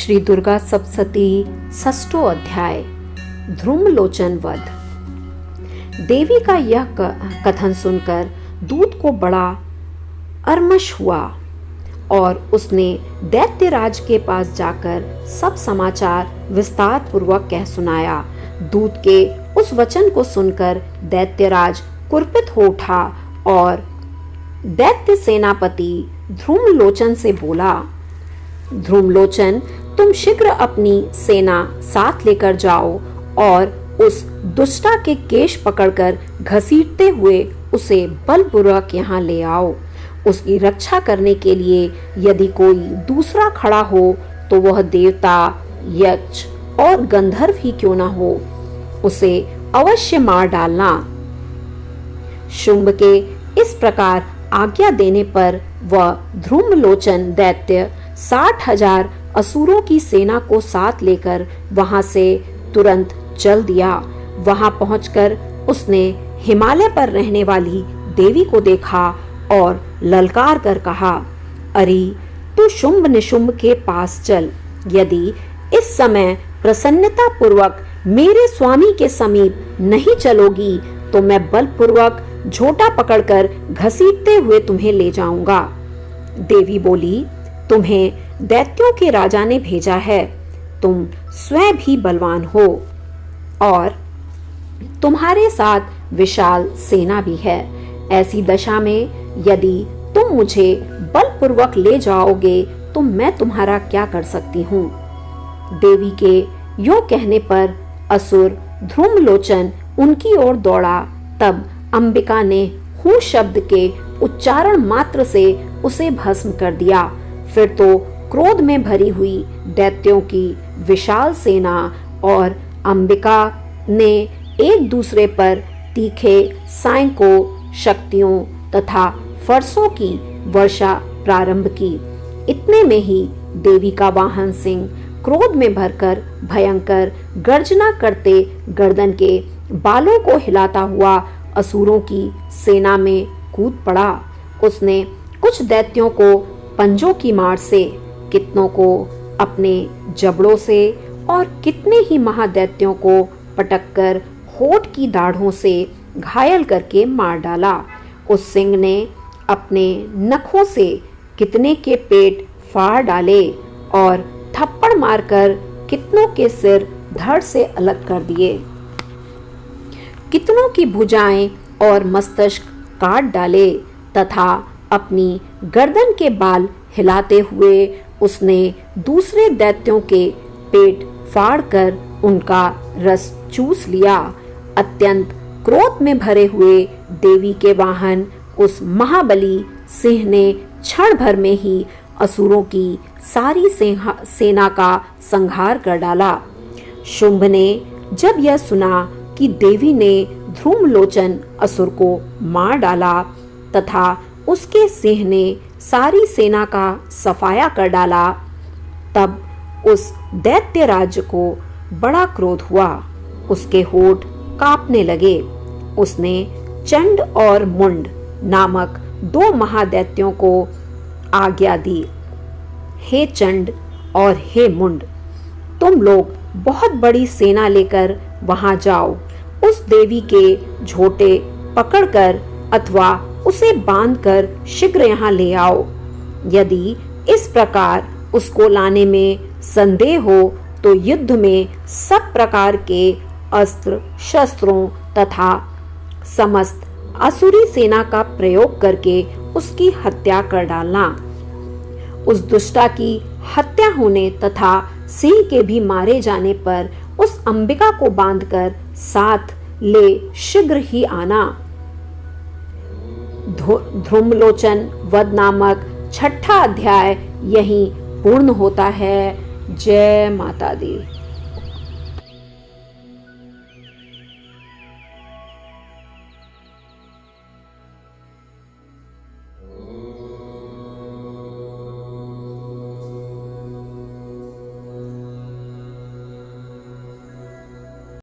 श्री दुर्गा सप्तशती षष्ठो अध्याय ध्रुमलोचन वध। देवी का यह कथन सुनकर दूत को बड़ा अरमश हुआ और उसने दैत्यराज के पास जाकर सब समाचार विस्तार पूर्वक कह सुनाया। दूत के उस वचन को सुनकर दैत्यराज कुपित हो उठा और दैत्य सेनापति ध्रुमलोचन से बोला, ध्रुमलोचन, तुम शीघ्र अपनी सेना साथ लेकर जाओ और उस दुष्टा के केश पकड़कर घसीटते हुए उसे बलपूर्वक यहाँ ले आओ। उसकी रक्षा करने के लिए यदि कोई दूसरा खड़ा हो तो वह देवता, यक्ष और गंधर्व ही क्यों ना हो, उसे अवश्य मार डालना। शुंभ के इस प्रकार आज्ञा देने पर वह ध्रुमलोचन दैत्य 60,000 असुरों की सेना को साथ लेकर वहां से तुरंत चल दिया। वहां पहुंचकर उसने हिमालय पर रहने वाली देवी को देखा और ललकार कर कहा, अरे तू शुंभ निशुंभ के पास चल। यदि इस समय प्रसन्नता पूर्वक मेरे स्वामी के समीप नहीं चलोगी तो मैं बलपूर्वक झोटा पकड़कर घसीटते हुए तुम्हें ले जाऊंगा। देवी बोली, तुम्हें दैत्यों के राजा ने भेजा है। तुम स्वयं भी बलवान हो और तुम्हारे साथ विशाल सेना भी है। ऐसी दशा में यदि तुम मुझे बलपूर्वक ले जाओगे तो मैं तुम्हारा क्या कर सकती हूँ। देवी के यूं कहने पर असुर ध्रुमलोचन उनकी ओर दौड़ा। तब अंबिका ने हूँ शब्द के उच्चारण मात्र से उसे भस्म कर दिया। फिर तो क्रोध में भरी हुई दैत्यों की विशाल सेना और अंबिका ने एक दूसरे पर तीखे सायकों, शक्तियों तथा फरसों की वर्षा प्रारंभ की। इतने में ही देवी का वाहन सिंह क्रोध में भरकर भयंकर गर्जना करते गर्दन के बालों को हिलाता हुआ असुरों की सेना में कूद पड़ा। उसने कुछ दैत्यों को पंजों की मार से, कितनों को अपने जबड़ों से और कितने ही महादैत्यों को पटककर होठ की दाढ़ों से घायल करके मार डाला। उस सिंह ने अपने नखों से कितने के पेट फाड़ डाले और थप्पड़ मारकर कितनों के सिर धड़ से अलग कर दिए। कितनों की भुजाएं और मस्तिष्क काट डाले तथा अपनी गर्दन के बाल हिलाते हुए उसने दूसरे दैत्यों के पेट फाड़कर उनका रस चूस लिया। अत्यंत क्रोध में भरे हुए देवी के वाहन उस महाबली सिंह ने क्षण भर में ही असुरों की सारी सेना का संहार कर डाला। शुंभ ने जब यह सुना कि देवी ने ध्रुमलोचन असुर को मार डाला तथा उसके सिंह ने सारी सेना का सफाया कर डाला, तब उस दैत्य राज्य को बड़ा क्रोध हुआ। उसके होठ कांपने लगे। उसने चंड और मुंड नामक 2 महादैत्यों को आज्ञा दी, हे चंड और हे मुंड, तुम लोग बहुत बड़ी सेना लेकर वहां जाओ। उस देवी के झोटे पकड़कर अथवा उसे बांधकर शीघ्र यहाँ ले आओ। यदि इस प्रकार उसको लाने में संदेह हो तो युद्ध में सब प्रकार के अस्त्र शस्त्रों तथा समस्त असुरी सेना का प्रयोग करके उसकी हत्या कर डालना। उस दुष्टा की हत्या होने तथा सिंह के भी मारे जाने पर उस अंबिका को बांधकर साथ ले शीघ्र ही आना। ध्रुमलोचन वध नामक 6ठा अध्याय यहीं पूर्ण होता है। जय माता दी।